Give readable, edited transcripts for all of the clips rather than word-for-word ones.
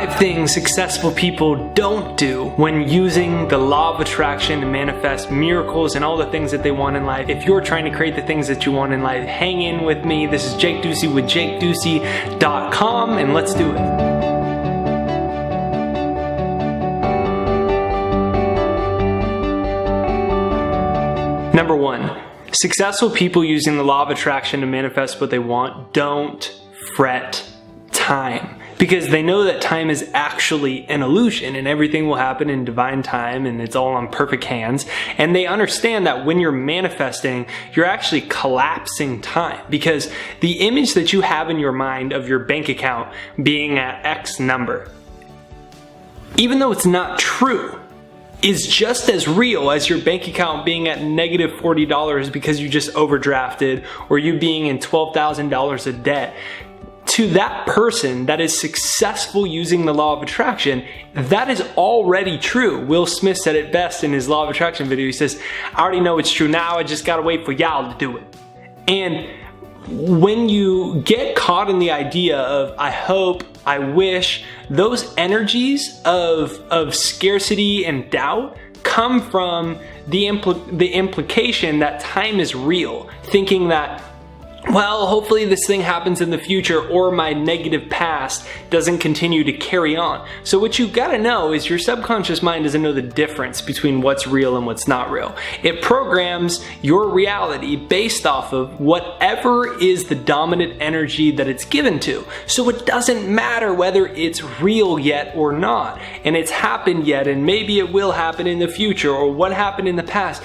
5 things successful people don't do when using the law of attraction to manifest miracles and all the things that they want in life. If you're trying to create the things that you want in life, hang in with me. This is Jake Ducey with JakeDucey.com, and let's do it. Number 1, successful people using the law of attraction to manifest what they want don't fret time, because they know that time is actually an illusion and everything will happen in divine time and it's all on perfect hands. And they understand that when you're manifesting, you're actually collapsing time, because the image that you have in your mind of your bank account being at X number, even though it's not true, is just as real as your bank account being at negative $40 because you just overdrafted, or you being in $12,000 of debt. To that person that is successful using the law of attraction, that is already true. Will Smith said it best in his law of attraction video. He says, I already know it's true now, I just gotta wait for y'all to do it. And when you get caught in the idea of I hope, I wish, those energies of scarcity and doubt come from the implication that time is real, thinking that, well, hopefully this thing happens in the future, or my negative past doesn't continue to carry on. So what you gotta know is your subconscious mind doesn't know the difference between what's real and what's not real. It programs your reality based off of whatever is the dominant energy that it's given to. So it doesn't matter whether it's real yet or not, and it's happened yet, and maybe it will happen in the future, or what happened in the past.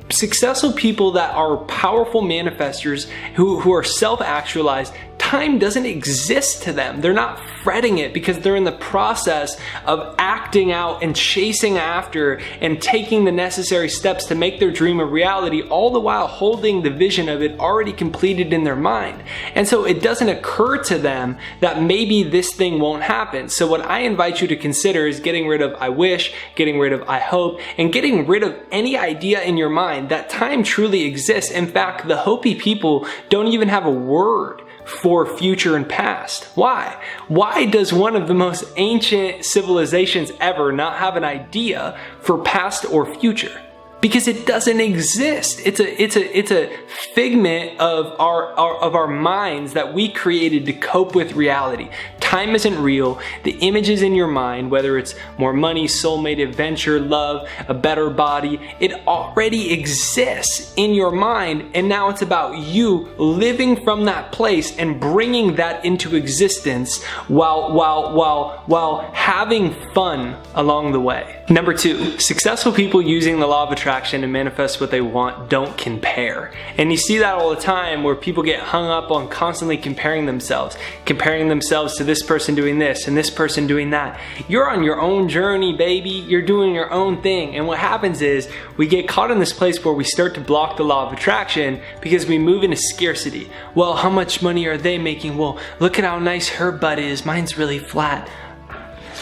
Successful people that are powerful manifestors who are self-actualized, time doesn't exist to them. They're not fretting it because they're in the process of acting out and chasing after and taking the necessary steps to make their dream a reality, all the while holding the vision of it already completed in their mind. And so it doesn't occur to them that maybe this thing won't happen. So what I invite you to consider is getting rid of I wish, getting rid of I hope, and getting rid of any idea in your mind that time truly exists. In fact, the Hopi people don't even have a word for future and past. Why? Why does one of the most ancient civilizations ever not have an idea for past or future? Because it doesn't exist. It's a figment of our minds that we created to cope with reality. Time isn't real. The images in your mind, whether it's more money, soulmate, adventure, love, a better body, it already exists in your mind, and now it's about you living from that place and bringing that into existence while having fun along the way. Number 2, successful people using the law of attraction to manifest what they want don't compare. And you see that all the time, where people get hung up on constantly comparing themselves to this person doing this and this person doing that. You're on your own journey, baby. You're doing your own thing. And what happens is we get caught in this place where we start to block the law of attraction because we move into scarcity. Well, how much money are they making? Well, look at how nice her butt is. Mine's really flat.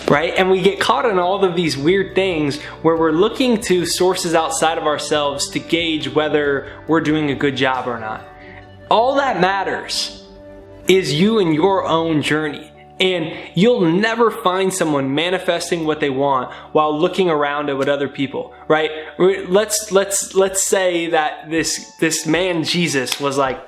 Right? And we get caught in all of these weird things where we're looking to sources outside of ourselves to gauge whether we're doing a good job or not. All that matters is you and your own journey. And you'll never find someone manifesting what they want while looking around at what other people, right? Let's say that this man Jesus was like,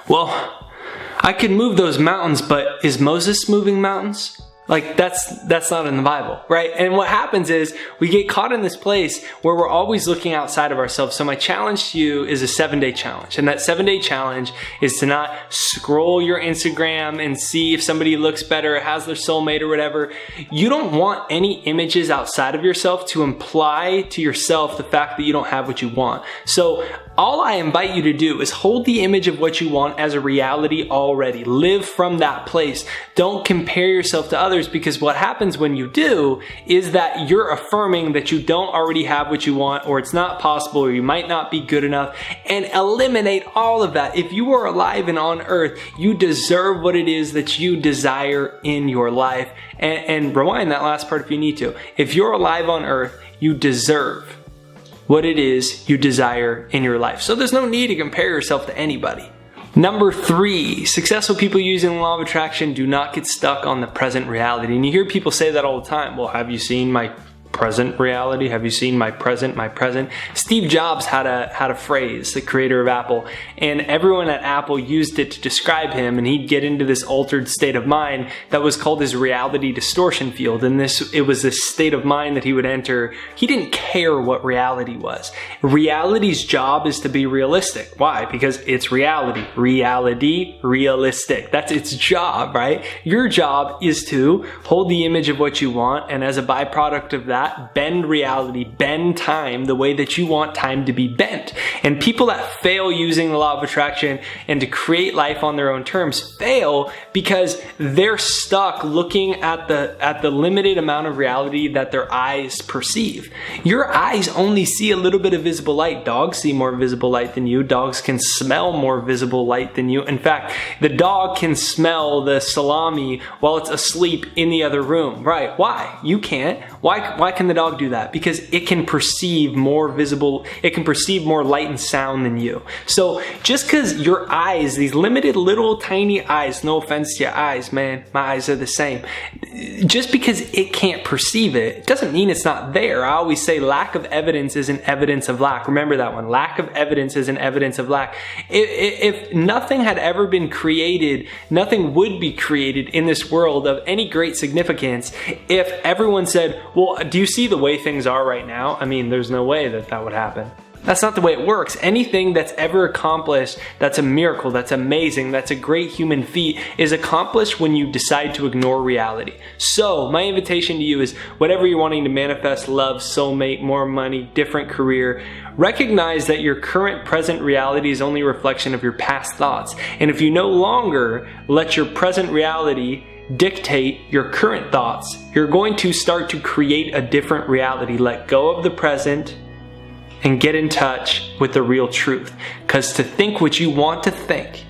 well, I can move those mountains, but is Moses moving mountains? Like, that's not in the Bible, right? And what happens is we get caught in this place where we're always looking outside of ourselves. So my challenge to you is a 7-day challenge. And that 7-day challenge is to not scroll your Instagram and see if somebody looks better, has their soulmate or whatever. You don't want any images outside of yourself to imply to yourself the fact that you don't have what you want. So all I invite you to do is hold the image of what you want as a reality already. Live from that place. Don't compare yourself to others, because what happens when you do is that you're affirming that you don't already have what you want, or it's not possible, or you might not be good enough, and eliminate all of that. If you are alive and on earth, you deserve what it is that you desire in your life. And rewind that last part if you need to. If you're alive on earth, you deserve what it is you desire in your life. So there's no need to compare yourself to anybody. Number 3, successful people using the law of attraction do not get stuck on the present reality. And you hear people say that all the time. Well, have you seen my present reality? Have you seen my present, my present? Steve Jobs had a phrase, the creator of Apple, and everyone at Apple used it to describe him, and he'd get into this altered state of mind that was called his reality distortion field. And it was this state of mind that he would enter. He didn't care what reality was. Reality's job is to be realistic. Why? Because it's reality. Reality, realistic. That's its job, right? Your job is to hold the image of what you want, and as a byproduct of that, bend reality, bend time the way that you want time to be bent. And people that fail using the law of attraction and to create life on their own terms fail because they're stuck looking at the limited amount of reality that their eyes perceive. Your eyes only see a little bit of visible light. Dogs see more visible light than you. Dogs can smell more visible light than you. In fact, the dog can smell the salami while it's asleep in the other room. Right? Why? You can't. Why can the dog do that? Because it can perceive more light and sound than you. So just because your eyes, these limited little tiny eyes, no offense to your eyes, man, my eyes are the same. Just because it can't perceive it doesn't mean it's not there. I always say lack of evidence is an evidence of lack. Remember that one. Lack of evidence is an evidence of lack. If nothing had ever been created, nothing would be created in this world of any great significance if everyone said, well, do you see the way things are right now? I mean, there's no way that would happen. That's not the way it works. Anything that's ever accomplished, that's a miracle, that's amazing, that's a great human feat, is accomplished when you decide to ignore reality. So my invitation to you is whatever you're wanting to manifest, love, soulmate, more money, different career, recognize that your current present reality is only a reflection of your past thoughts. And if you no longer let your present reality dictate your current thoughts, you're going to start to create a different reality. Let go of the present and get in touch with the real truth. Because to think what you want to think,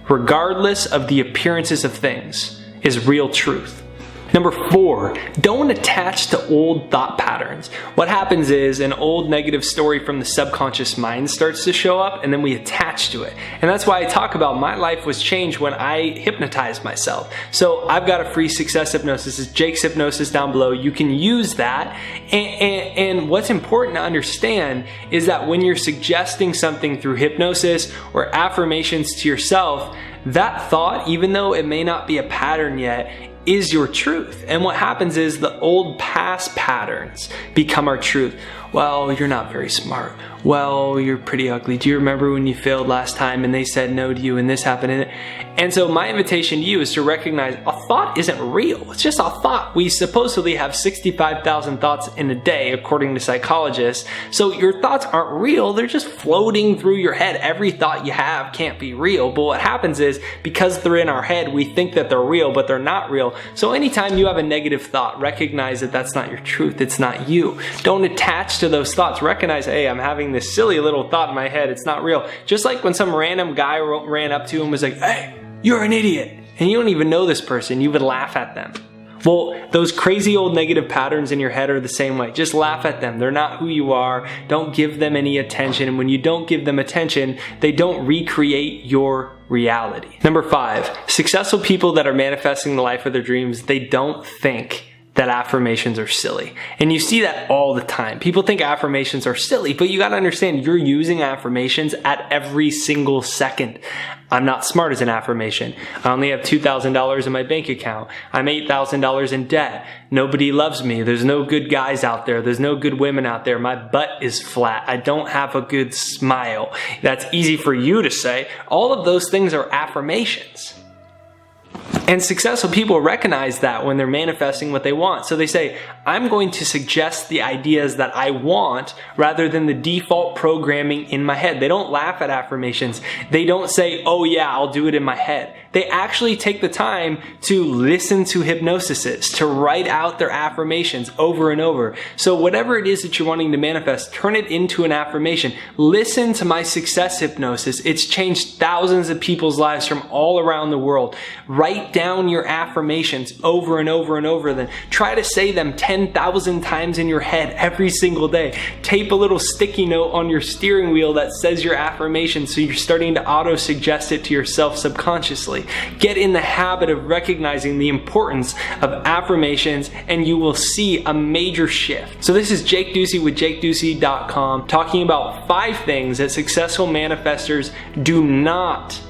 regardless of the appearances of things, is real truth. Number 4, don't attach to old thought patterns. What happens is an old negative story from the subconscious mind starts to show up, and then we attach to it. And that's why I talk about my life was changed when I hypnotized myself. So I've got a free success hypnosis. It's Jake's Hypnosis down below. You can use that. And what's important to understand is that when you're suggesting something through hypnosis or affirmations to yourself, that thought, even though it may not be a pattern yet, is your truth. And what happens is the old past patterns become our truth. Well, you're not very smart. Well, you're pretty ugly. Do you remember when you failed last time and they said no to you and this happened? And so my invitation to you is to recognize a thought isn't real. It's just a thought. We supposedly have 65,000 thoughts in a day, according to psychologists. So your thoughts aren't real. They're just floating through your head. Every thought you have can't be real. But what happens is because they're in our head, we think that they're real, but they're not real. So anytime you have a negative thought, recognize that that's not your truth. It's not you. Don't attach to those thoughts. Recognize, hey, I'm having this silly little thought in my head. It's not real. Just like when some random guy ran up to him and was like, hey, you're an idiot. And you don't even know this person. You would laugh at them. Well, those crazy old negative patterns in your head are the same way. Just laugh at them. They're not who you are. Don't give them any attention. And when you don't give them attention, they don't recreate your reality. Number 5, successful people that are manifesting the life of their dreams, they don't think that affirmations are silly. And you see that all the time. People think affirmations are silly, but you got to understand you're using affirmations at every single second. I'm not smart as an affirmation. I only have $2,000 in my bank account. I'm $8,000 in debt. Nobody loves me. There's no good guys out there. There's no good women out there. My butt is flat. I don't have a good smile. That's easy for you to say. All of those things are affirmations. And successful people recognize that when they're manifesting what they want. So they say, I'm going to suggest the ideas that I want rather than the default programming in my head. They don't laugh at affirmations. They don't say, oh yeah, I'll do it in my head. They actually take the time to listen to hypnosists, to write out their affirmations over and over. So whatever it is that you're wanting to manifest, turn it into an affirmation. Listen to my success hypnosis. It's changed thousands of people's lives from all around the world. Write down your affirmations over and over and over. Then try to say them 10,000 times in your head every single day. Tape a little sticky note on your steering wheel that says your affirmation, so you're starting to auto-suggest it to yourself subconsciously. Get in the habit of recognizing the importance of affirmations, and you will see a major shift. So this is Jake Ducey with JakeDucey.com, talking about 5 things that successful manifestors do not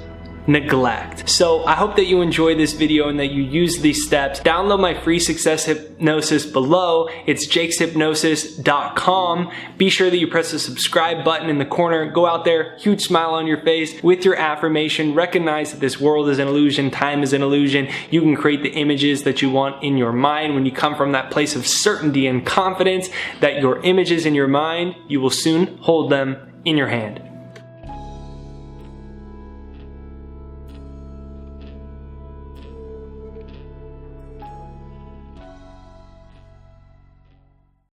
neglect. So I hope that you enjoy this video and that you use these steps. Download my free success hypnosis below. It's jakeshypnosis.com. Be sure that you press the subscribe button in the corner. Go out there, huge smile on your face with your affirmation. Recognize that this world is an illusion, time is an illusion. You can create the images that you want in your mind. When you come from that place of certainty and confidence that your images in your mind, you will soon hold them in your hand.